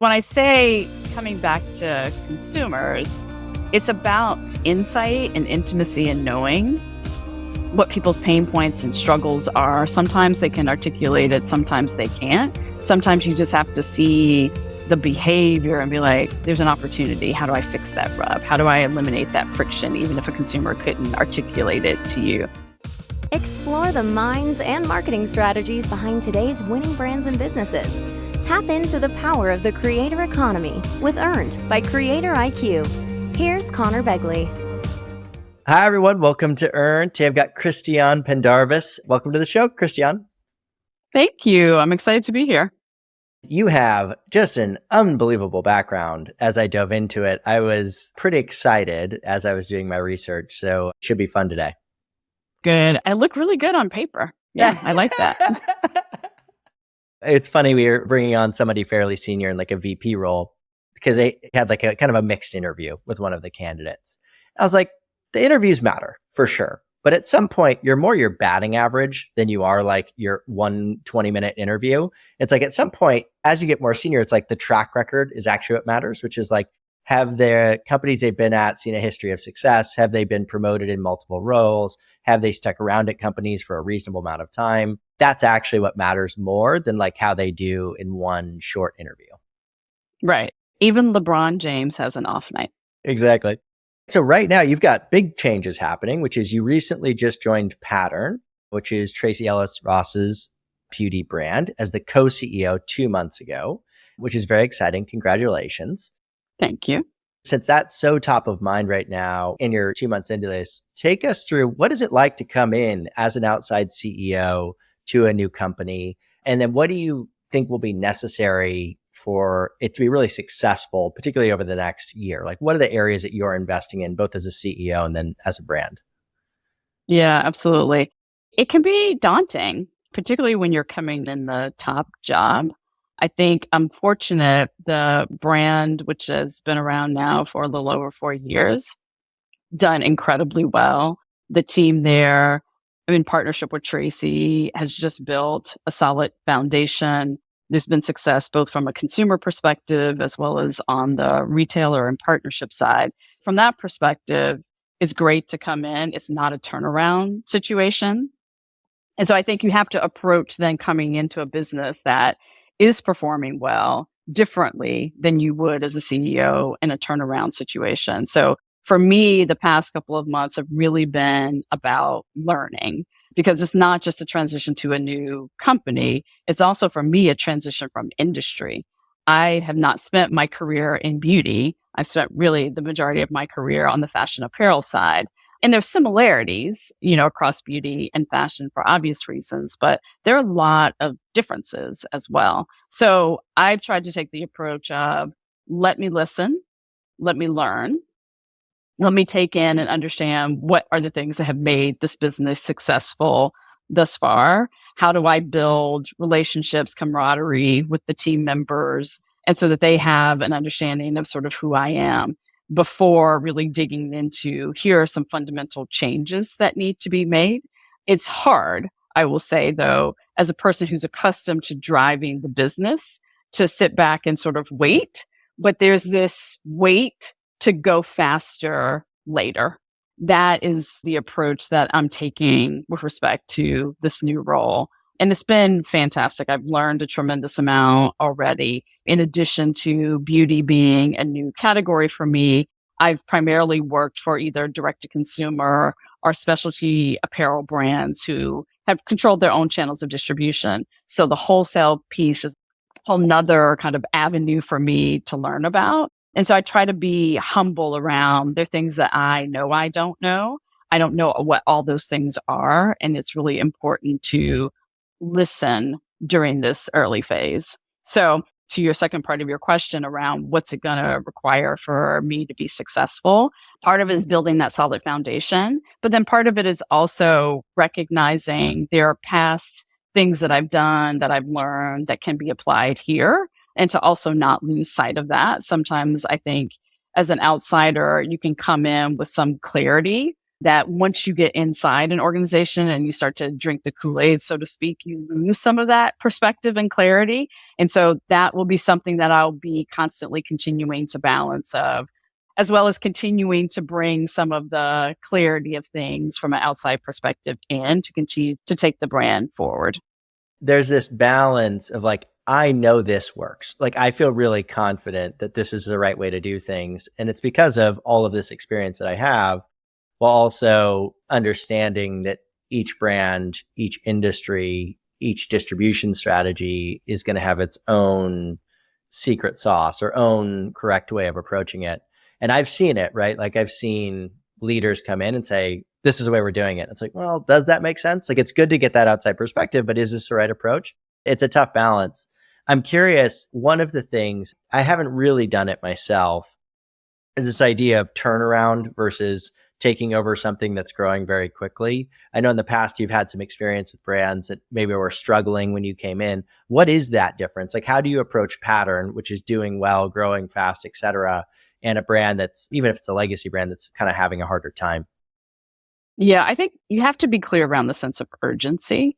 When I say coming back to consumers, it's about insight and intimacy and knowing what people's pain points and struggles are. Sometimes they can articulate it, sometimes they can't. Sometimes you just have to see the behavior and be like, there's an opportunity. How do I fix that rub? How do I eliminate that friction, even if a consumer couldn't articulate it to you? Explore the minds and marketing strategies behind today's winning brands and businesses. Tap into the power of the creator economy with Earned by Creator IQ. Here's Connor Begley. Hi, everyone. Welcome to Earned. Today I've got Christiane Pendarvis. Welcome to the show, Christiane. Thank you. I'm excited to be here. You have just an unbelievable background. As I dove into it, I was pretty excited as I was doing my research. So it should be fun today. Good. I look really good on paper. Yeah, I like that. It's funny, we were bringing on somebody fairly senior in like a VP role because they had like a kind of a mixed interview with one of the candidates. I was like, the interviews matter for sure. But at some point, you're more your batting average than you are like your 120-minute interview. It's like at some point, as you get more senior, it's like the track record is actually what matters, which is like, have the companies they've been at seen a history of success? Have they been promoted in multiple roles? Have they stuck around at companies for a reasonable amount of time? That's actually what matters more than like how they do in one short interview. Right. Even LeBron James has an off night. Exactly. So right now you've got big changes happening, which is you recently just joined Pattern, which is Tracee Ellis Ross's beauty brand, as the co-CEO 2 months ago, which is very exciting. Congratulations. Thank you. Since that's so top of mind right now and you're 2 months into this, take us through what is it like to come in as an outside CEO to a new company? And then what do you think will be necessary for it to be really successful, particularly over the next year? Like, what are the areas that you're investing in, both as a CEO and then as a brand? Yeah, absolutely. It can be daunting, particularly when you're coming in the top job. I think I'm fortunate the brand, which has been around now for a little over 4 years, done incredibly well. The team there, in partnership with Tracee, has just built a solid foundation. There's been success both from a consumer perspective as well as on the retailer and partnership side. From that perspective, it's great to come in. It's not a turnaround situation. And so I think you have to approach then coming into a business that is performing well differently than you would as a CEO in a turnaround situation. So for me, the past couple of months have really been about learning, because it's not just a transition to a new company. It's also, for me, a transition from industry. I have not spent my career in beauty. I've spent really the majority of my career on the fashion apparel side. And there's similarities, across beauty and fashion for obvious reasons, but there are a lot of differences as well. So I've tried to take the approach of let me listen, let me learn, let me take in and understand what are the things that have made this business successful thus far. How do I build relationships, camaraderie with the team members, and so that they have an understanding of sort of who I am, before really digging into, here are some fundamental changes that need to be made. It's hard, I will say, though, as a person who's accustomed to driving the business, to sit back and sort of wait. But there's this wait to go faster later. That is the approach that I'm taking with respect to this new role. And it's been fantastic. I've learned a tremendous amount already. In addition to beauty being a new category for me, I've primarily worked for either direct-to-consumer or specialty apparel brands who have controlled their own channels of distribution. So the wholesale piece is a whole nother kind of avenue for me to learn about. And so I try to be humble around there are things that I know I don't know. I don't know what all those things are. And it's really important to listen during this early phase. So to your second part of your question around what's it going to require for me to be successful, part of it is building that solid foundation. But then part of it is also recognizing there are past things that I've done, that I've learned that can be applied here, and to also not lose sight of that. Sometimes I think as an outsider, you can come in with some clarity that once you get inside an organization and you start to drink the Kool-Aid, so to speak, you lose some of that perspective and clarity. And so that will be something that I'll be constantly continuing to balance of, as well as continuing to bring some of the clarity of things from an outside perspective in to continue to take the brand forward. There's this balance of like, I know this works. Like, I feel really confident that this is the right way to do things. And it's because of all of this experience that I have, while also understanding that each brand, each industry, each distribution strategy is going to have its own secret sauce or own correct way of approaching it. And I've seen it, right? Like, I've seen leaders come in and say, this is the way we're doing it. It's like, well, does that make sense? Like, it's good to get that outside perspective, but is this the right approach? It's a tough balance. I'm curious, one of the things, I haven't really done it myself, is this idea of turnaround versus taking over something that's growing very quickly. I know in the past you've had some experience with brands that maybe were struggling when you came in. What is that difference? Like, how do you approach Pattern, which is doing well, growing fast, et cetera, and a brand that's, even if it's a legacy brand, that's kind of having a harder time? Yeah, I think you have to be clear around the sense of urgency,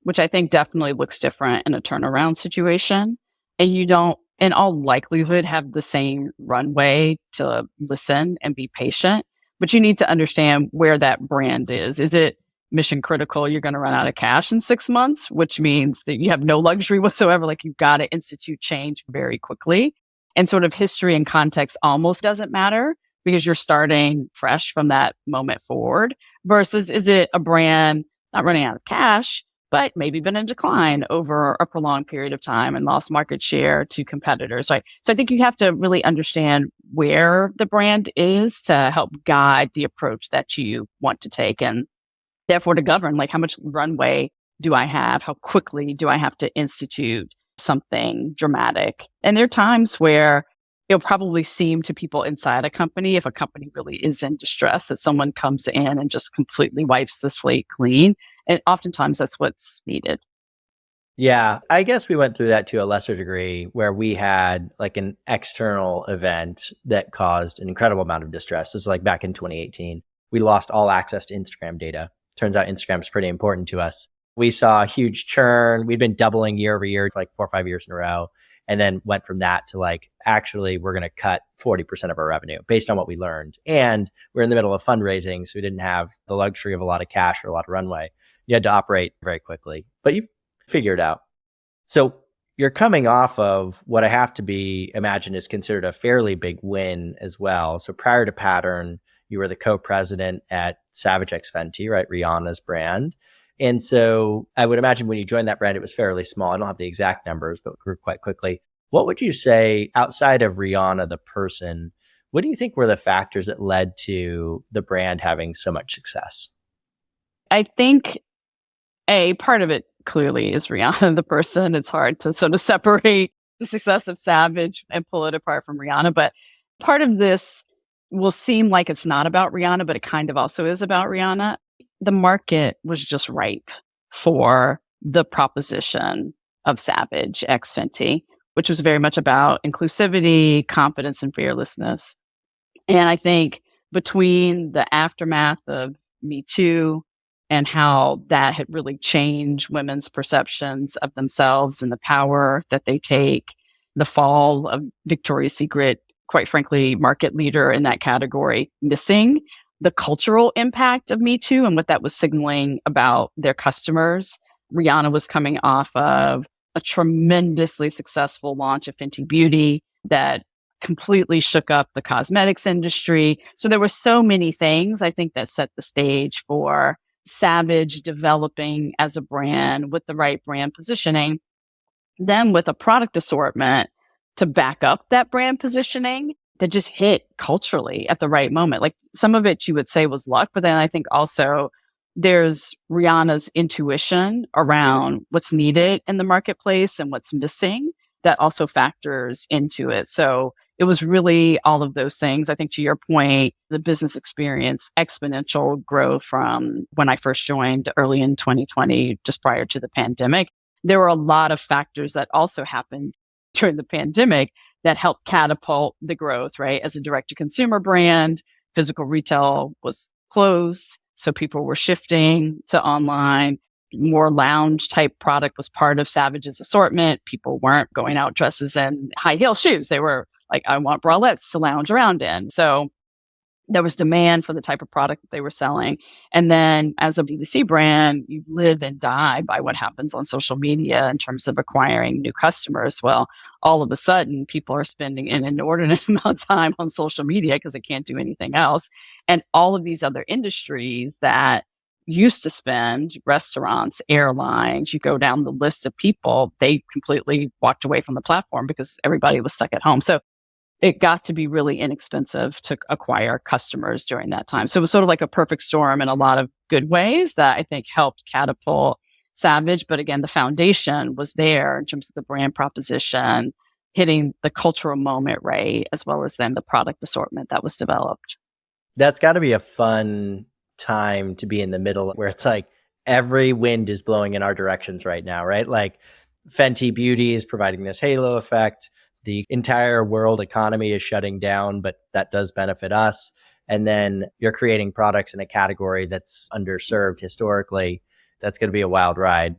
which I think definitely looks different in a turnaround situation. And you don't, in all likelihood, have the same runway to listen and be patient. But you need to understand where that brand is. Is it mission critical? You're going to run out of cash in 6 months, which means that you have no luxury whatsoever. Like, you've got to institute change very quickly. And sort of history and context almost doesn't matter because you're starting fresh from that moment forward. Versus, is it a brand not running out of cash, but maybe been in decline over a prolonged period of time and lost market share to competitors, right? So I think you have to really understand where the brand is to help guide the approach that you want to take, and therefore to govern, like, how much runway do I have? How quickly do I have to institute something dramatic? And there are times where it'll probably seem to people inside a company, if a company really is in distress, that someone comes in and just completely wipes the slate clean. And oftentimes that's what's needed. Yeah, I guess we went through that to a lesser degree where we had like an external event that caused an incredible amount of distress. This is like back in 2018. We lost all access to Instagram data. Turns out Instagram is pretty important to us. We saw a huge churn. We'd been doubling year over year for like 4 or 5 years in a row. And then went from that to like, actually, we're going to cut 40% of our revenue based on what we learned. And we're in the middle of fundraising, so we didn't have the luxury of a lot of cash or a lot of runway. You had to operate very quickly, but you figure it out. So you're coming off of what I have to be imagine is considered a fairly big win as well. So prior to Pattern, you were the co-president at Savage X Fenty, right? Rihanna's brand. And so I would imagine when you joined that brand, it was fairly small. I don't have the exact numbers, but it grew quite quickly. What would you say outside of Rihanna, the person, what do you think were the factors that led to the brand having so much success? I think a part of it clearly is Rihanna, the person. It's hard to sort of separate the success of Savage and pull it apart from Rihanna. But part of this will seem like it's not about Rihanna, but it kind of also is about Rihanna. The market was just ripe for the proposition of Savage X Fenty, which was very much about inclusivity, confidence, and fearlessness. And I think between the aftermath of Me Too and how that had really changed women's perceptions of themselves and the power that they take, the fall of Victoria's Secret, quite frankly, market leader in that category, missing the cultural impact of Me Too and what that was signaling about their customers. Rihanna was coming off of a tremendously successful launch of Fenty Beauty that completely shook up the cosmetics industry. So there were so many things, I think, that set the stage for Savage developing as a brand with the right brand positioning, then with a product assortment to back up that brand positioning that just hit culturally at the right moment. Like, some of it you would say was luck, but then I think also there's Rihanna's intuition around what's needed in the marketplace and what's missing that also factors into it. So it was really all of those things. I think, to your point, the business experience, exponential growth from when I first joined early in 2020, just prior to the pandemic. There were a lot of factors that also happened during the pandemic that helped catapult the growth, right? As a direct-to-consumer brand, physical retail was closed. So people were shifting to online. More lounge type product was part of Savage's assortment. People weren't going out dresses and high heel shoes. They were like, I want bralettes to lounge around in. So there was demand for the type of product that they were selling. And then as a D2C brand, you live and die by what happens on social media in terms of acquiring new customers. Well, all of a sudden, people are spending an inordinate amount of time on social media because they can't do anything else. And all of these other industries that used to spend, restaurants, airlines, you go down the list of people, they completely walked away from the platform because everybody was stuck at home. So it got to be really inexpensive to acquire customers during that time. So it was sort of like a perfect storm in a lot of good ways that I think helped catapult Savage. But again, the foundation was there in terms of the brand proposition, hitting the cultural moment right, as well as then the product assortment that was developed. That's got to be a fun time to be in the middle where it's like every wind is blowing in our directions right now, right? Like Fenty Beauty is providing this halo effect. The entire world economy is shutting down, but that does benefit us. And then you're creating products in a category that's underserved historically. That's going to be a wild ride.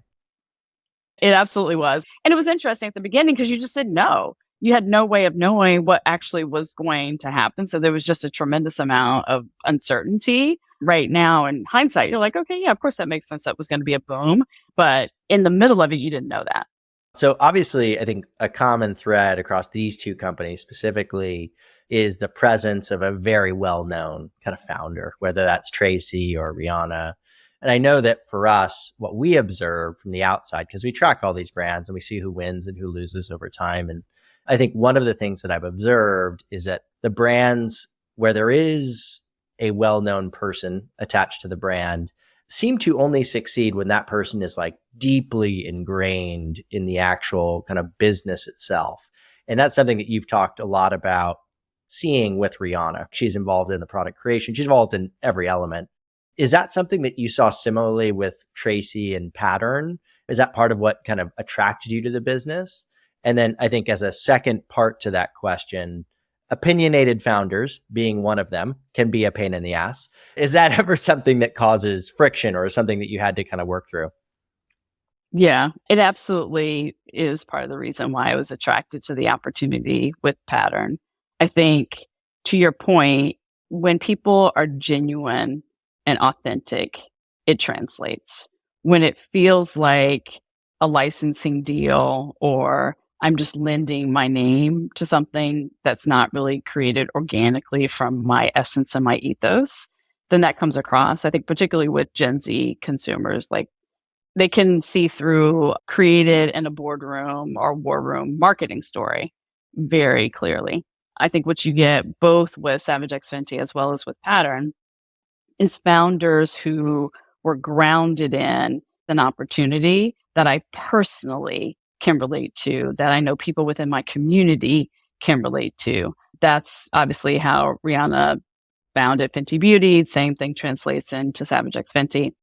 It absolutely was. And it was interesting at the beginning because you just didn't know. You had no way of knowing what actually was going to happen. So there was just a tremendous amount of uncertainty. Right now, in hindsight, you're like, okay, yeah, of course that makes sense. That was going to be a boom. But in the middle of it, you didn't know that. So obviously, I think a common thread across these two companies specifically is the presence of a very well-known kind of founder, whether that's Tracee or Rihanna. And I know that for us, what we observe from the outside, because we track all these brands and we see who wins and who loses over time. And I think one of the things that I've observed is that the brands where there is a well-known person attached to the brand seem to only succeed when that person is like deeply ingrained in the actual kind of business itself. And that's something that you've talked a lot about seeing with Rihanna. She's involved in the product creation. She's involved in every element. Is that something that you saw similarly with Tracee and Pattern? Is that part of what kind of attracted you to the business? And then I think as a second part to that question, opinionated founders, being one of them, can be a pain in the ass. Is that ever something that causes friction or something that you had to kind of work through? Yeah, it absolutely is part of the reason why I was attracted to the opportunity with Pattern. I think, to your point, when people are genuine and authentic, it translates. When it feels like a licensing deal or I'm just lending my name to something that's not really created organically from my essence and my ethos, then that comes across. I think particularly with Gen Z consumers, like they can see through created in a boardroom or war room marketing story very clearly. I think what you get both with Savage X Fenty as well as with Pattern is founders who were grounded in an opportunity that I personally can relate to, that I know people within my community can relate to. That's obviously how Rihanna founded Fenty Beauty. Same thing translates into Savage X Fenty.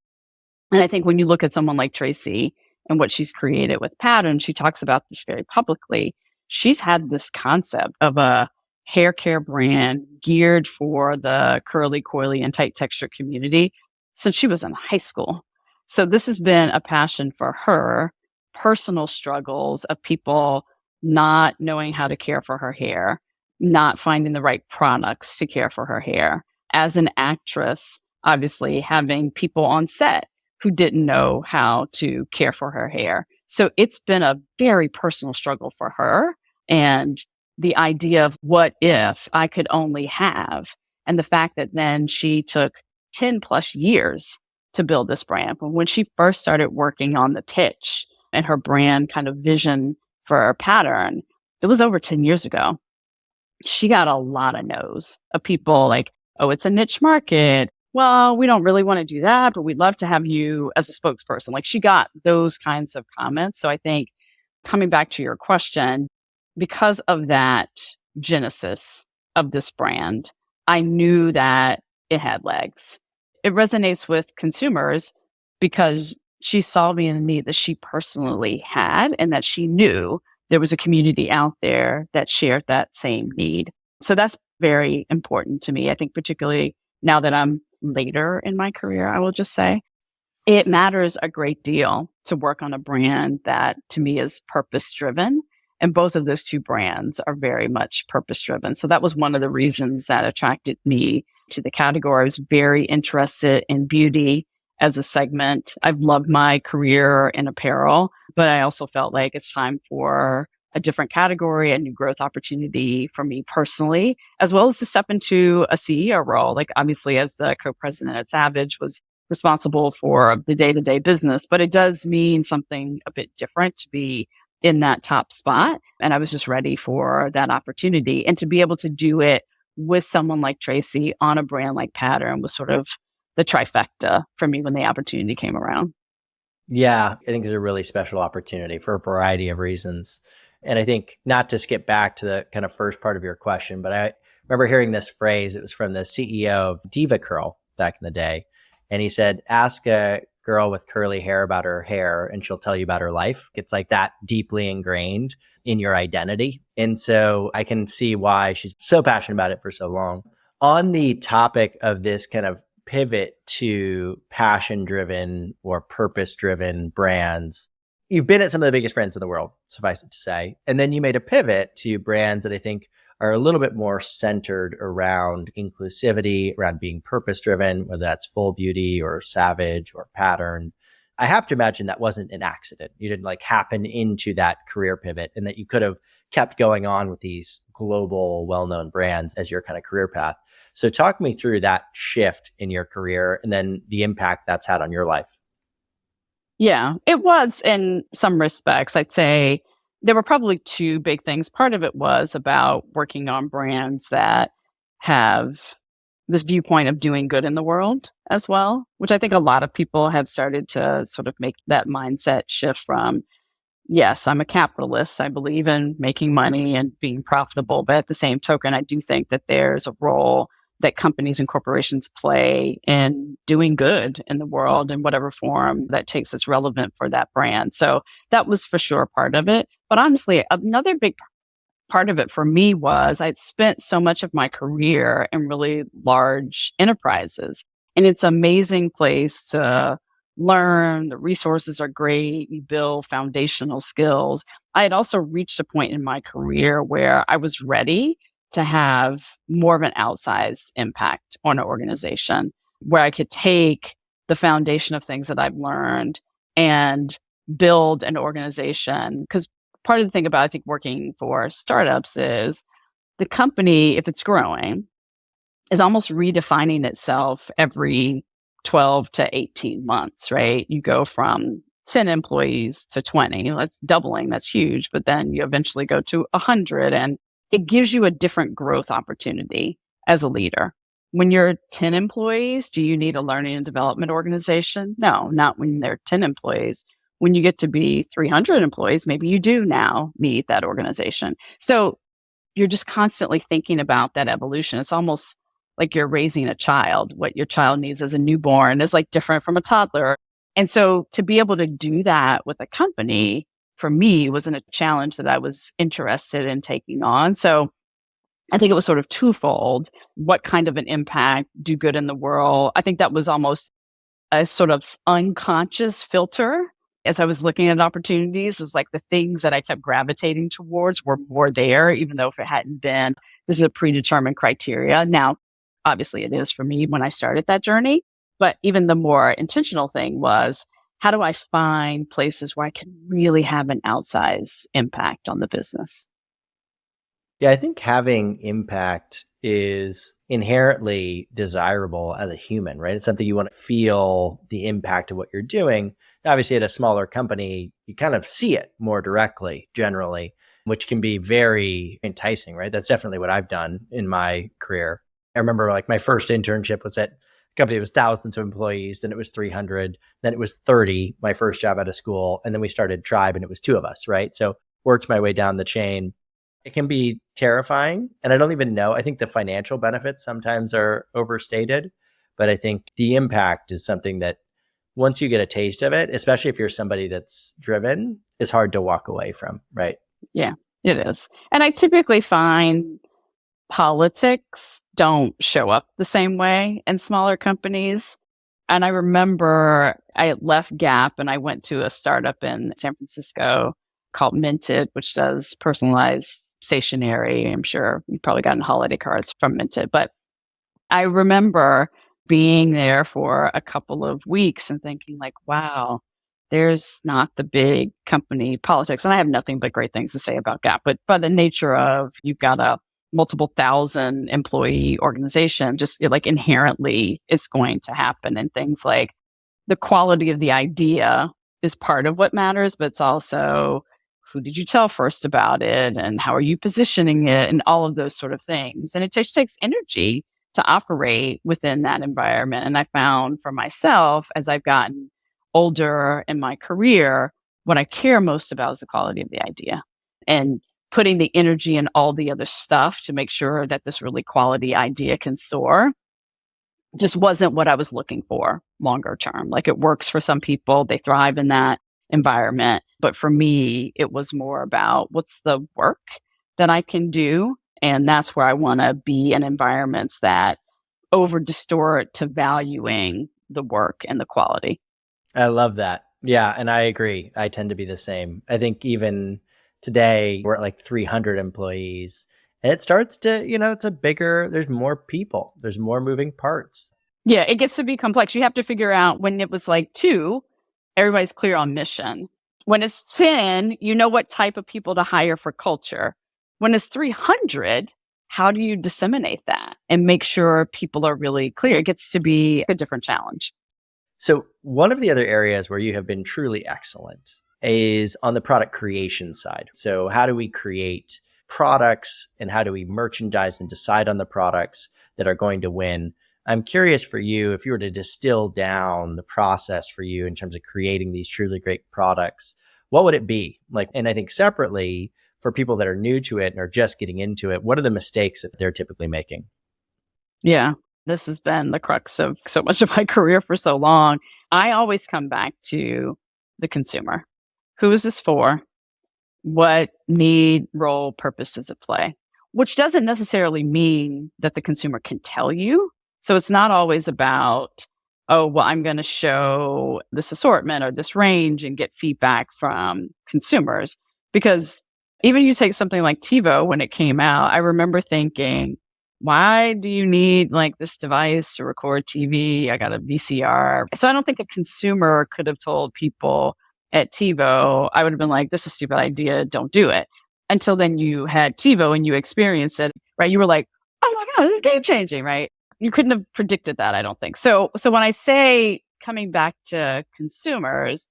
And I think when you look at someone like Tracee and what she's created with Pattern, she talks about this very publicly. She's had this concept of a hair care brand geared for the curly, coily, and tight texture community since she was in high school. So this has been a passion for her, personal struggles of people not knowing how to care for her hair, not finding the right products to care for her hair. As an actress, obviously having people on set who didn't know how to care for her hair. So it's been a very personal struggle for her. And the idea of what if I could only have, and the fact that then she took 10 plus years to build this brand. But when she first started working on the pitch and her brand kind of vision for her Pattern, it was over 10 years ago. She got a lot of no's of people like, oh, it's a niche market. Well, we don't really want to do that, but we'd love to have you as a spokesperson. Like she got those kinds of comments. So I think coming back to your question, because of that genesis of this brand, I knew that it had legs. It resonates with consumers because she saw me in the need that she personally had and that she knew there was a community out there that shared that same need. So that's very important to me. I think particularly now that I'm later in my career, I will just say. It matters a great deal to work on a brand that to me is purpose driven. And both of those two brands are very much purpose driven. So that was one of the reasons that attracted me to the category. I was very interested in beauty as a segment. I've loved my career in apparel, but I also felt like it's time for a different category, a new growth opportunity for me personally, as well as to step into a CEO role. Like obviously as the co-president at Savage was responsible for the day-to-day business, but it does mean something a bit different to be in that top spot. And I was just ready for that opportunity. And to be able to do it with someone like Tracee on a brand like Pattern was sort of the trifecta for me when the opportunity came around. Yeah, I think it's a really special opportunity for a variety of reasons. And I think not to skip back to the kind of first part of your question, but I remember hearing this phrase. It was from the CEO of Diva Curl back in the day. And he said, ask a girl with curly hair about her hair and she'll tell you about her life. It's like that deeply ingrained in your identity. And so I can see why she's so passionate about it for so long. On the topic of this kind of pivot to passion driven or purpose driven brands, you've been at some of the biggest brands in the world, suffice it to say. And then you made a pivot to brands that I think are a little bit more centered around inclusivity, around being purpose driven, whether that's Full Beauty or Savage or Pattern. I have to imagine that wasn't an accident. You didn't like happen into that career pivot and that you could have kept going on with these global well-known brands as your kind of career path. So talk me through that shift in your career and then the impact that's had on your life. Yeah, it was in some respects. I'd say there were probably two big things. Part of it was about working on brands that have this viewpoint of doing good in the world as well, which I think a lot of people have started to sort of make that mindset shift from, yes, I'm a capitalist. I believe in making money and being profitable. But at the same token, I do think that there's a role that companies and corporations play in doing good in the world in whatever form that takes that's relevant for that brand. So that was for sure part of it. But honestly, another big part of it for me was I'd spent so much of my career in really large enterprises. And it's an amazing place to learn. The resources are great. You build foundational skills. I had also reached a point in my career where I was ready to have more of an outsized impact on an organization where I could take the foundation of things that I've learned and build an organization. Because part of the thing about, I think, working for startups is the company, if it's growing, is almost redefining itself every 12 to 18 months, right? You go from 10 employees to 20. That's doubling. That's huge. But then you eventually go to 100. And it gives you a different growth opportunity as a leader. When you're 10 employees, do you need a learning and development organization? No, not when they're 10 employees. When you get to be 300 employees, maybe you do now need that organization. So you're just constantly thinking about that evolution. It's almost like you're raising a child. What your child needs as a newborn is like different from a toddler. And so to be able to do that with a company, for me, wasn't a challenge that I was interested in taking on. So I think it was sort of twofold. What kind of an impact, do good in the world? I think that was almost a sort of unconscious filter as I was looking at opportunities. It was like the things that I kept gravitating towards were more there, even though if it hadn't been, this is a predetermined criteria. Now, obviously it is for me when I started that journey, but even the more intentional thing was, how do I find places where I can really have an outsized impact on the business? Yeah, I think having impact is inherently desirable as a human, right? It's something you want to feel the impact of what you're doing. Obviously, at a smaller company, you kind of see it more directly, generally, which can be very enticing, right? That's definitely what I've done in my career. I remember like my first internship was at a company that was thousands of employees, then it was 300, then it was 30, my first job out of school, and then we started Tribe and it was two of us, right? So worked my way down the chain. It can be terrifying. And I don't even know. I think the financial benefits sometimes are overstated, but I think the impact is something that once you get a taste of it, especially if you're somebody that's driven, is hard to walk away from, right? Yeah, it is. And I typically find politics don't show up the same way in smaller companies. And I remember I left Gap and I went to a startup in San Francisco called Minted, which does personalized stationery. I'm sure you've probably gotten holiday cards from Minted. But I remember being there for a couple of weeks and thinking like, wow, there's not the big company politics. And I have nothing but great things to say about Gap. But by the nature of you've got a multiple thousand employee organization, just like inherently it's going to happen. And things like the quality of the idea is part of what matters, but it's also who did you tell first about it and how are you positioning it and all of those sort of things. And it just takes energy to operate within that environment. And I found for myself as I've gotten older in my career, what I care most about is the quality of the idea and putting the energy and all the other stuff to make sure that this really quality idea can soar just wasn't what I was looking for longer term. Like it works for some people, they thrive in that environment. But for me, it was more about what's the work that I can do. And that's where I want to be in environments that over distort to valuing the work and the quality. I love that. Yeah. And I agree. I tend to be the same. I think even today we're at like 300 employees and it starts to, it's a bigger, there's more people, there's more moving parts. Yeah. It gets to be complex. You have to figure out when it was like 2, everybody's clear on mission. When it's 10, you know what type of people to hire for culture. When it's 300, how do you disseminate that and make sure people are really clear? It gets to be a different challenge. So one of the other areas where you have been truly excellent is on the product creation side. So how do we create products and how do we merchandise and decide on the products that are going to win? I'm curious for you, if you were to distill down the process for you in terms of creating these truly great products, what would it be? Like, and I think separately for people that are new to it and are just getting into it, what are the mistakes that they're typically making? Yeah, this has been the crux of so much of my career for so long. I always come back to the consumer. Who is this for? What need, role, purpose does it play? Which doesn't necessarily mean that the consumer can tell you. So it's not always about, oh, well, I'm going to show this assortment or this range and get feedback from consumers. Because even you take something like TiVo, when it came out, I remember thinking, why do you need like this device to record TV? I got a VCR. So I don't think a consumer could have told people at TiVo, I would have been like, this is a stupid idea. Don't do it. Until then you had TiVo and you experienced it, right? You were like, oh my God, this is game changing, right? You couldn't have predicted that, I don't think. So when I say coming back to consumers,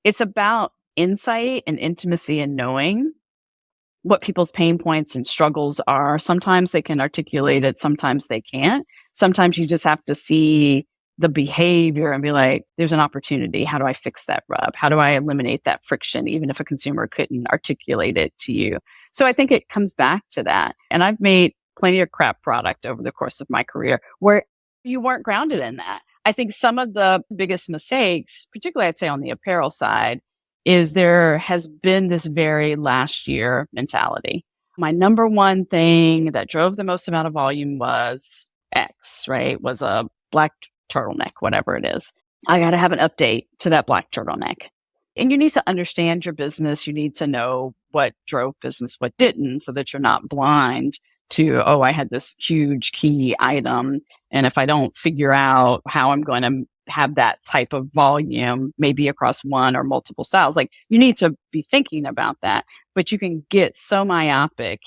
it's about insight and intimacy and knowing what people's pain points and struggles are. Sometimes they can articulate it. Sometimes they can't. Sometimes you just have to see the behavior and be like, there's an opportunity. How do I fix that rub? How do I eliminate that friction, even if a consumer couldn't articulate it to you? So I think it comes back to that. And I've made plenty of crap product over the course of my career where you weren't grounded in that. I think some of the biggest mistakes, particularly I'd say on the apparel side, is there has been this very last year mentality. My number one thing that drove the most amount of volume was X, right? Was a black turtleneck, whatever it is. I got to have an update to that black turtleneck. And you need to understand your business. You need to know what drove business, what didn't, so that you're not blind to, oh, I had this huge key item. And if I don't figure out how I'm going to have that type of volume, maybe across one or multiple styles, like you need to be thinking about that. But you can get so myopic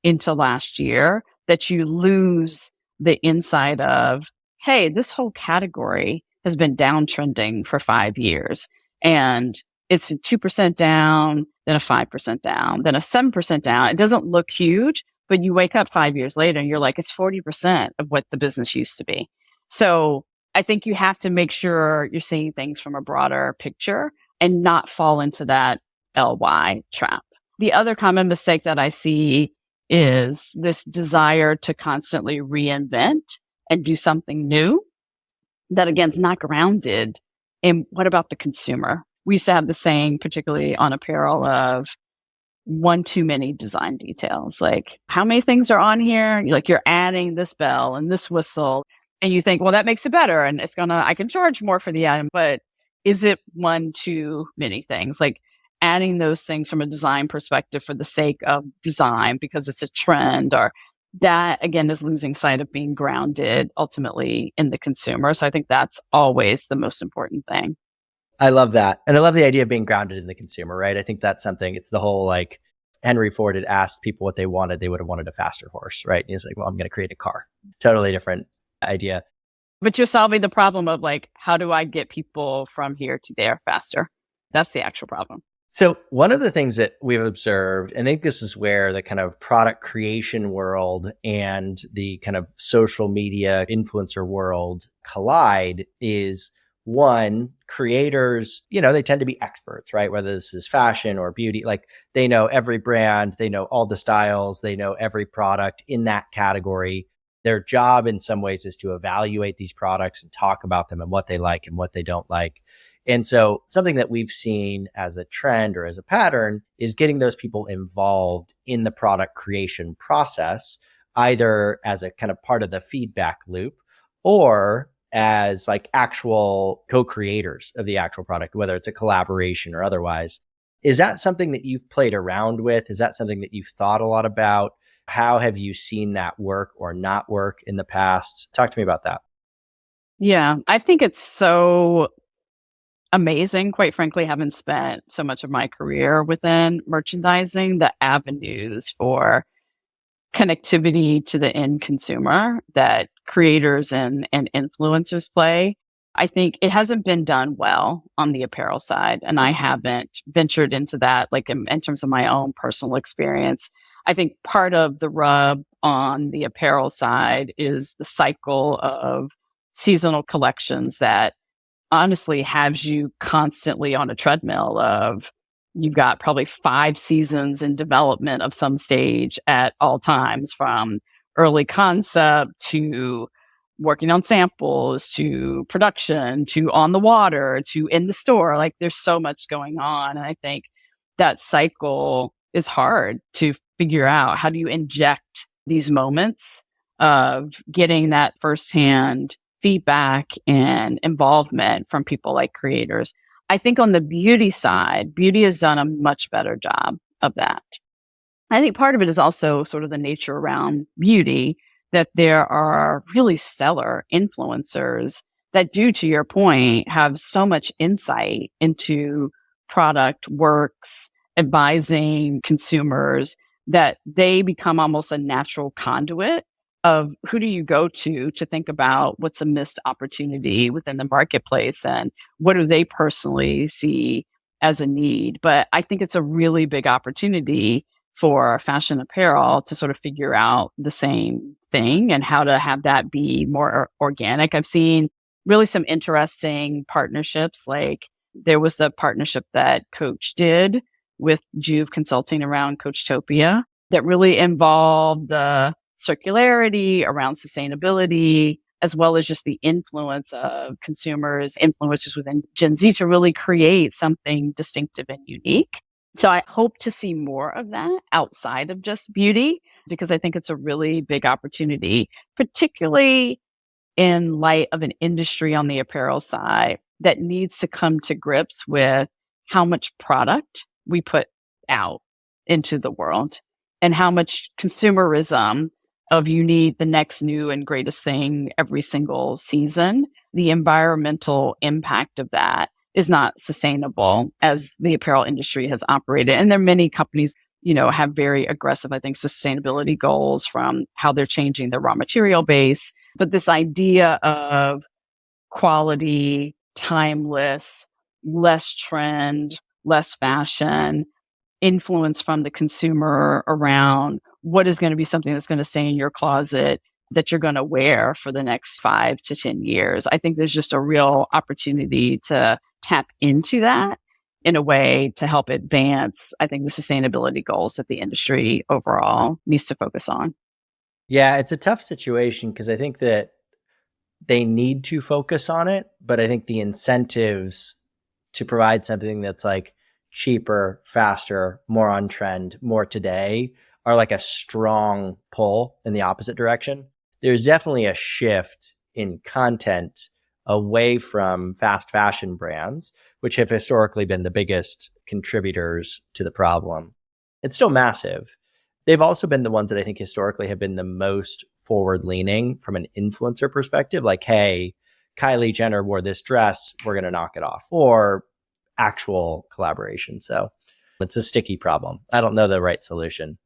into last year that you lose the insight of, hey, this whole category has been downtrending for 5 years. And it's a 2% down, then a 5% down, then a 7% down. It doesn't look huge, but you wake up 5 years later and you're like, it's 40% of what the business used to be. So I think you have to make sure you're seeing things from a broader picture and not fall into that LY trap. The other common mistake that I see is this desire to constantly reinvent and do something new that, again, is not grounded in what about the consumer. We used to have the saying, particularly on apparel, of one too many design details. Like, how many things are on here? Like, you're adding this bell and this whistle, and you think, well, that makes it better, and I can charge more for the item. But is it one too many things? Like, adding those things from a design perspective for the sake of design because it's a trend, or that again is losing sight of being grounded ultimately in the consumer. So I think that's always the most important thing. I love that. And I love the idea of being grounded in the consumer, right? I think that's something, it's the whole like Henry Ford had asked people what they wanted. They would have wanted a faster horse, right? And he's like, well, I'm going to create a car. Totally different idea. But you're solving the problem of like, how do I get people from here to there faster? That's the actual problem. So one of the things that we've observed, and I think this is where the kind of product creation world and the kind of social media influencer world collide, is one, creators, they tend to be experts, right? Whether this is fashion or beauty, like they know every brand, they know all the styles, they know every product in that category. Their job in some ways is to evaluate these products and talk about them and what they like and what they don't like. And so something that we've seen as a trend or as a pattern is getting those people involved in the product creation process, either as a kind of part of the feedback loop or as like actual co-creators of the actual product, whether it's a collaboration or otherwise. Is that something that you've played around with? Is that something that you've thought a lot about? How have you seen that work or not work in the past? Talk to me about that. Yeah, I think it's so amazing, quite frankly, having spent so much of my career within merchandising, the avenues for connectivity to the end consumer that creators and influencers play. I think it hasn't been done well on the apparel side, and I haven't ventured into that, like in terms of my own personal experience. I think part of the rub on the apparel side is the cycle of seasonal collections that honestly has you constantly on a treadmill of, you've got probably 5 seasons in development of some stage at all times, from early concept to working on samples to production to on the water to in the store. Like, there's so much going on. And I think that cycle is hard to figure out. How do you inject these moments of getting that firsthand feedback and involvement from people like creators? I think on the beauty side, beauty has done a much better job of that. I think part of it is also sort of the nature around beauty, that there are really stellar influencers that do, to your point, have so much insight into product works, advising consumers, that they become almost a natural conduit of who do you go to think about what's a missed opportunity within the marketplace and what do they personally see as a need. But I think it's a really big opportunity for fashion apparel to sort of figure out the same thing and how to have that be more organic. I've seen really some interesting partnerships. Like, there was the partnership that Coach did with Juve Consulting around Coachtopia that really involved the circularity around sustainability, as well as just the influence of consumers, influencers within Gen Z to really create something distinctive and unique. So I hope to see more of that outside of just beauty, because I think it's a really big opportunity, particularly in light of an industry on the apparel side that needs to come to grips with how much product we put out into the world and how much consumerism of you need the next new and greatest thing every single season. The environmental impact of that is not sustainable as the apparel industry has operated. And there are many companies, have very aggressive, I think, sustainability goals from how they're changing their raw material base. But this idea of quality, timeless, less trend, less fashion, influence from the consumer around what is going to be something that's going to stay in your closet that you're going to wear for the next 5 to 10 years. I think there's just a real opportunity to tap into that in a way to help advance, I think, the sustainability goals that the industry overall needs to focus on. Yeah, it's a tough situation because I think that they need to focus on it, but I think the incentives to provide something that's like cheaper, faster, more on trend, more today are like a strong pull in the opposite direction. There's definitely a shift in content away from fast fashion brands, which have historically been the biggest contributors to the problem. It's still massive. They've also been the ones that I think historically have been the most forward leaning from an influencer perspective. Like, hey, Kylie Jenner wore this dress, we're going to knock it off, or actual collaboration. So it's a sticky problem. I don't know the right solution.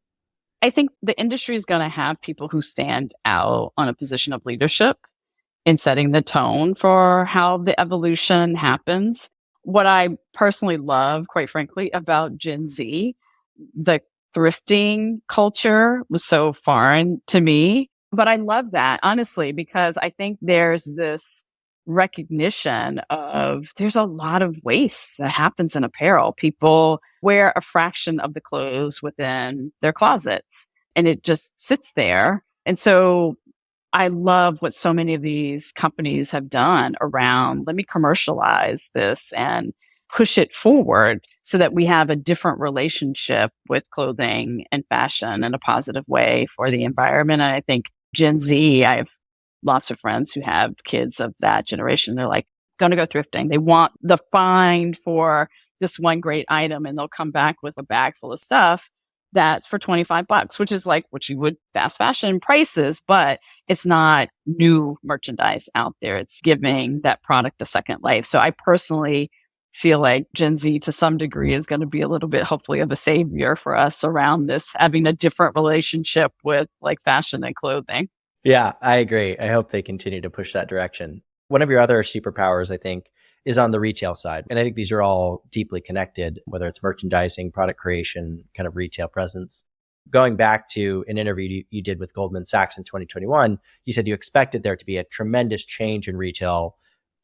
I think the industry is going to have people who stand out on a position of leadership in setting the tone for how the evolution happens. What I personally love, quite frankly, about Gen Z, the thrifting culture was so foreign to me. But I love that, honestly, because I think there's this recognition of there's a lot of waste that happens in apparel. People wear a fraction of the clothes within their closets and it just sits there. And so I love what so many of these companies have done around, let me commercialize this and push it forward so that we have a different relationship with clothing and fashion in a positive way for the environment. And I think Gen Z, I have lots of friends who have kids of that generation. They're like, going to go thrifting. They want the find for this one great item and they'll come back with a bag full of stuff that's for $25, which is like what you would fast fashion prices, but it's not new merchandise out there. It's giving that product a second life. So I personally feel like Gen Z to some degree is going to be a little bit hopefully of a savior for us around this, having a different relationship with like fashion and clothing. Yeah, I agree. I hope they continue to push that direction. One of your other superpowers, I think, is on the retail side. And I think these are all deeply connected, whether it's merchandising, product creation, kind of retail presence. Going back to an interview you did with Goldman Sachs in 2021, you said you expected there to be a tremendous change in retail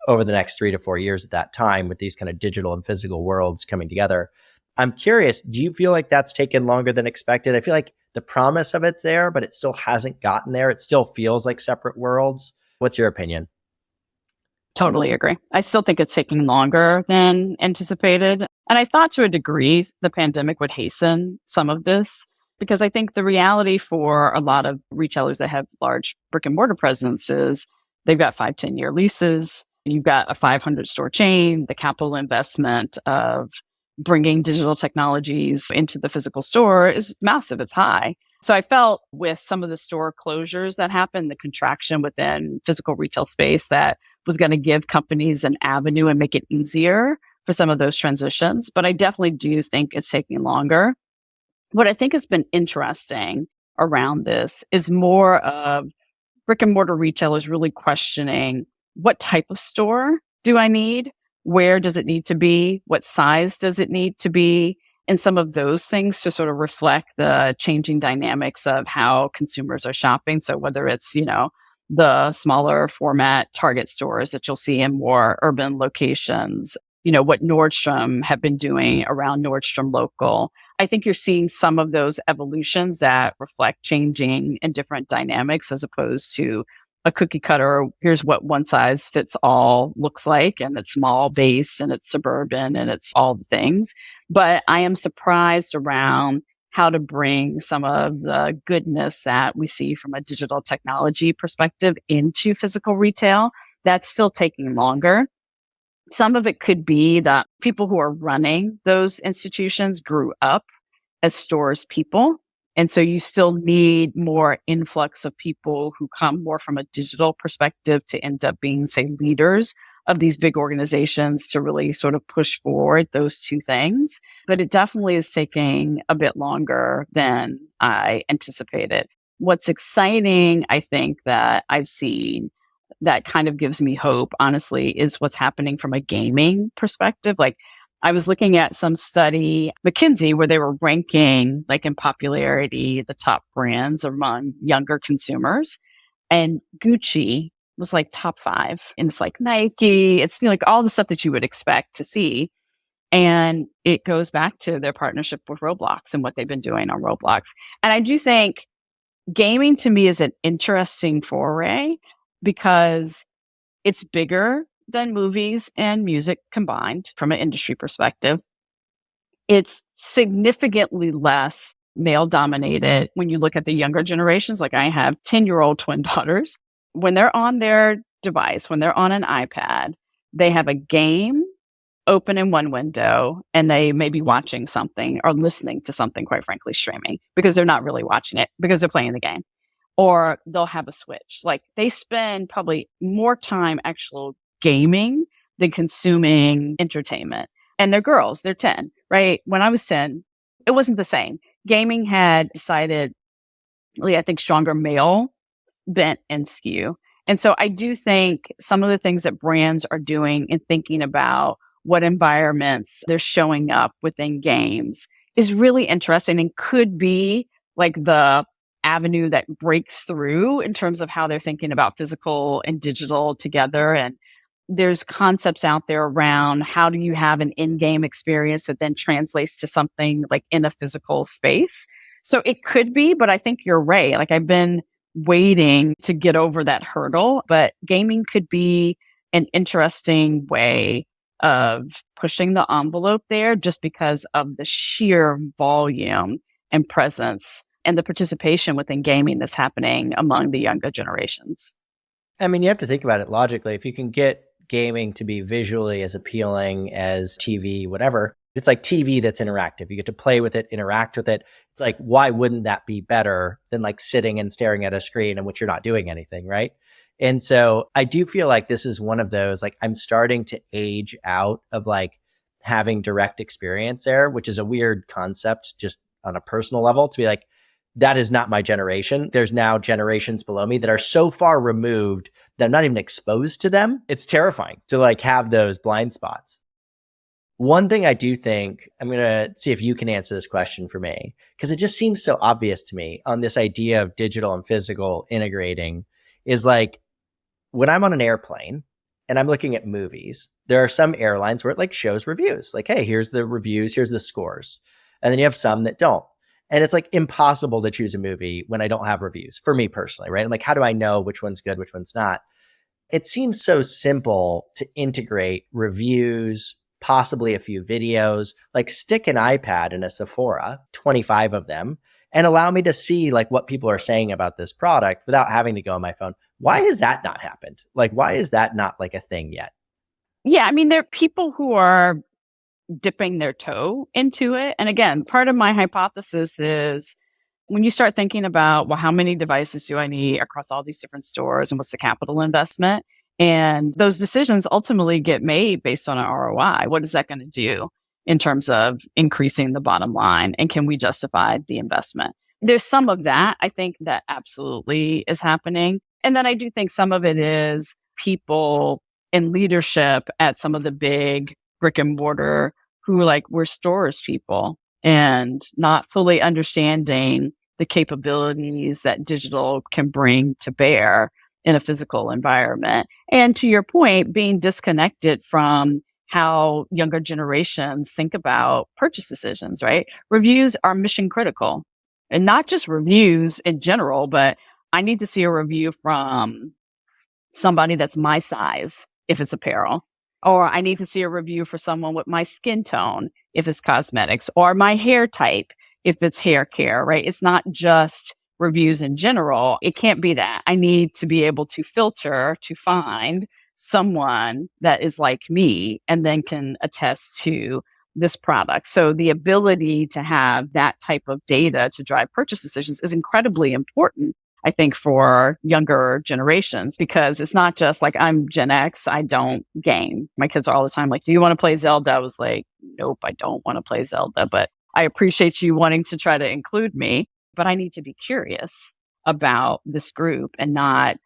over the next 3 to 4 years at that time with these kind of digital and physical worlds coming together. I'm curious, do you feel like that's taken longer than expected? I feel like the promise of it's there, but it still hasn't gotten there. It still feels like separate worlds. What's your opinion? Totally agree. I still think it's taking longer than anticipated. And I thought to a degree the pandemic would hasten some of this because I think the reality for a lot of retailers that have large brick and mortar presence is they've got 5-10 year leases. You've got a 500 store chain, the capital investment of bringing digital technologies into the physical store is massive. It's high. So I felt with some of the store closures that happened, the contraction within physical retail space that was going to give companies an avenue and make it easier for some of those transitions. But I definitely do think it's taking longer. What I think has been interesting around this is more of brick and mortar retailers really questioning what type of store do I need? Where does it need to be? What size does it need to be? And some of those things to sort of reflect the changing dynamics of how consumers are shopping. So whether it's, the smaller format Target stores that you'll see in more urban locations, what Nordstrom have been doing around Nordstrom Local. I think you're seeing some of those evolutions that reflect changing and different dynamics as opposed to a cookie cutter. Here's what one size fits all looks like, and it's small base and it's suburban and it's all the things. But I am surprised around how to bring some of the goodness that we see from a digital technology perspective into physical retail. That's still taking longer. Some of it could be that people who are running those institutions grew up as stores people. And so you still need more influx of people who come more from a digital perspective to end up being, say, leaders of these big organizations to really sort of push forward those two things. But it definitely is taking a bit longer than I anticipated. What's exciting, I think, that I've seen that kind of gives me hope, honestly, is what's happening from a gaming perspective. Like I was looking at some study, McKinsey, where they were ranking, like in popularity, the top brands among younger consumers. And Gucci was like top 5. And it's like Nike, it's like all the stuff that you would expect to see. And it goes back to their partnership with Roblox and what they've been doing on Roblox. And I do think gaming to me is an interesting foray because it's bigger than movies and music combined from an industry perspective. It's significantly less male dominated when you look at the younger generations. Like I have 10-year-old twin daughters. When they're on their device, when they're on an iPad, they have a game open in one window and they may be watching something or listening to something, quite frankly, streaming because they're not really watching it because they're playing the game. Or they'll have a Switch. Like they spend probably more time actual gaming than consuming entertainment. And they're girls, they're 10, right? When I was 10, it wasn't the same. Gaming had decidedly, I think, stronger male bent and skew. And so I do think some of the things that brands are doing and thinking about what environments they're showing up within games is really interesting and could be like the avenue that breaks through in terms of how they're thinking about physical and digital together. And there's concepts out there around how do you have an in-game experience that then translates to something like in a physical space. So it could be, but I think you're right. Like I've been waiting to get over that hurdle, but gaming could be an interesting way of pushing the envelope there just because of the sheer volume and presence and the participation within gaming that's happening among the younger generations. I mean, you have to think about it logically. If you can get gaming to be visually as appealing as TV, whatever, it's like TV that's interactive. You get to play with it, interact with it. It's like, why wouldn't that be better than like sitting and staring at a screen in which you're not doing anything, right? And so I do feel like this is one of those, like I'm starting to age out of like having direct experience there, which is a weird concept just on a personal level to be like, that is not my generation. There's now generations below me that are so far removed that I'm not even exposed to them. It's terrifying to like have those blind spots. One thing I do think, I'm going to see if you can answer this question for me, because it just seems so obvious to me on this idea of digital and physical integrating is like, when I'm on an airplane and I'm looking at movies, there are some airlines where it like shows reviews, like, hey, here's the reviews, here's the scores. And then you have some that don't. And it's like impossible to choose a movie when I don't have reviews for me personally, right? And like, how do I know which one's good, which one's not? It seems so simple to integrate reviews, possibly a few videos, like stick an iPad in a Sephora, 25 of them, and allow me to see like what people are saying about this product without having to go on my phone. Why has that not happened? Like, why is that not like a thing yet? Yeah, I mean, there are people who are dipping their toe into it. And again, part of my hypothesis is when you start thinking about, well, how many devices do I need across all these different stores and what's the capital investment? And those decisions ultimately get made based on an ROI. What is that going to do in terms of increasing the bottom line? And can we justify the investment? There's some of that. I think that absolutely is happening. And then I do think some of it is people in leadership at some of the big brick and mortar who like we're stores people and not fully understanding the capabilities that digital can bring to bear in a physical environment. And to your point, being disconnected from how younger generations think about purchase decisions, right? Reviews are mission critical, and not just reviews in general, but I need to see a review from somebody that's my size if it's apparel. Or I need to see a review for someone with my skin tone if it's cosmetics, or my hair type if it's hair care, right? It's not just reviews in general. It can't be that. I need to be able to filter to find someone that is like me and then can attest to this product. So the ability to have that type of data to drive purchase decisions is incredibly important, I think, for younger generations, because it's not just like I'm Gen X, I don't game. My kids are all the time like, do you want to play Zelda? I was like, nope, I don't want to play Zelda, but I appreciate you wanting to try to include me, but I need to be curious about this group and not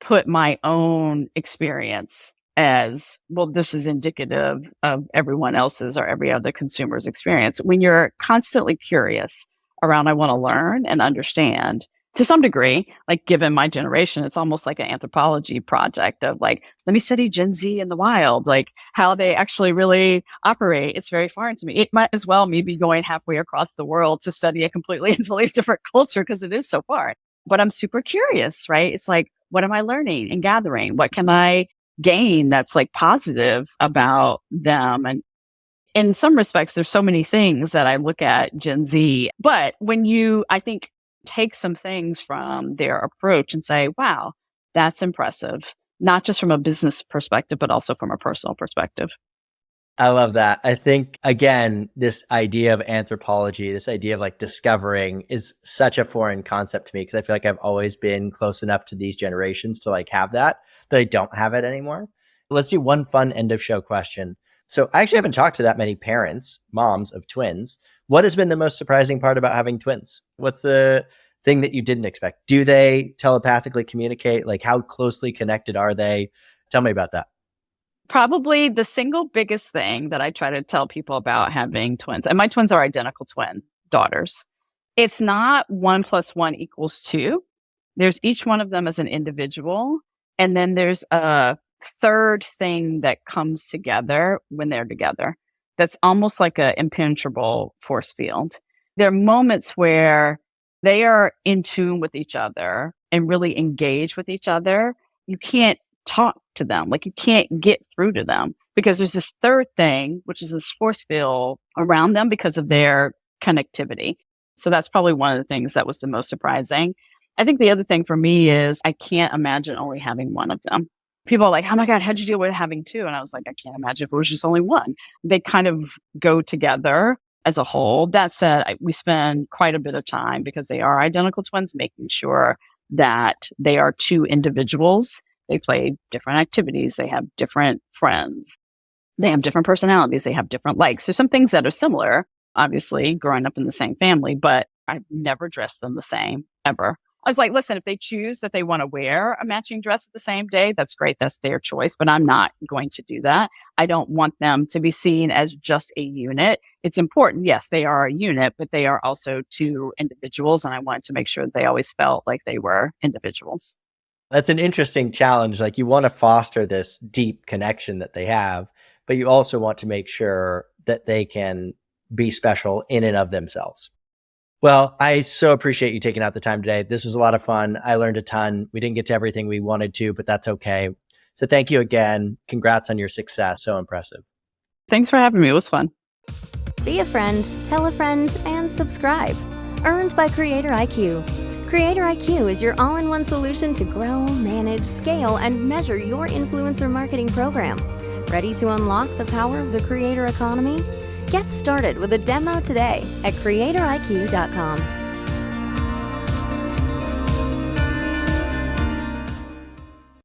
put my own experience as, well, this is indicative of everyone else's or every other consumer's experience. When you're constantly curious around, I want to learn and understand, to some degree, like given my generation, it's almost like an anthropology project of like, let me study Gen Z in the wild, like how they actually really operate. It's very foreign to me. It might as well me be going halfway across the world to study a completely and totally different culture because it is so far. But I'm super curious, right? It's like, what am I learning and gathering? What can I gain that's like positive about them? And In some respects, there's so many things that I look at Gen Z, but when you, I think, take some things from their approach and say, wow, that's impressive, not just from a business perspective, but also from a personal perspective. I love that. I think, again, this idea of anthropology, this idea of like discovering is such a foreign concept to me because I feel like I've always been close enough to these generations to like have that I don't have it anymore. Let's do one fun end of show question. So I actually haven't talked to that many parents, moms of twins. What has been the most surprising part about having twins? What's the thing that you didn't expect? Do they telepathically communicate? Like how closely connected are they? Tell me about that. Probably the single biggest thing that I try to tell people about having twins, and my twins are identical twin daughters. It's not 1 + 1 = 2. There's each one of them as an individual. And then there's a third thing that comes together when they're together. That's almost like an impenetrable force field. There are moments where they are in tune with each other and really engage with each other. You can't talk to them. Like you can't get through to them because there's this third thing, which is this force field around them because of their connectivity. So that's probably one of the things that was the most surprising. I think the other thing for me is I can't imagine only having one of them. People are like, oh my God, how'd you deal with having two? And I was like, I can't imagine if it was just only one. They kind of go together as a whole. That said, we spend quite a bit of time because they are identical twins, making sure that they are two individuals. They play different activities. They have different friends. They have different personalities. They have different likes. There's some things that are similar, obviously, growing up in the same family, but I've never dressed them the same ever. I was like, listen, if they choose that they want to wear a matching dress the same day, that's great. That's their choice, but I'm not going to do that. I don't want them to be seen as just a unit. It's important. Yes, they are a unit, but they are also two individuals. And I wanted to make sure that they always felt like they were individuals. That's an interesting challenge. Like you want to foster this deep connection that they have, but you also want to make sure that they can be special in and of themselves. Well, I so appreciate you taking out the time today. This was a lot of fun. I learned a ton. We didn't get to everything we wanted to, but that's okay. So thank you again. Congrats on your success. So impressive. Thanks for having me. It was fun. Be a friend, tell a friend, and subscribe. Earned by Creator IQ. Creator IQ is your all-in-one solution to grow, manage, scale, and measure your influencer marketing program. Ready to unlock the power of the creator economy? Get started with a demo today at creatoriq.com.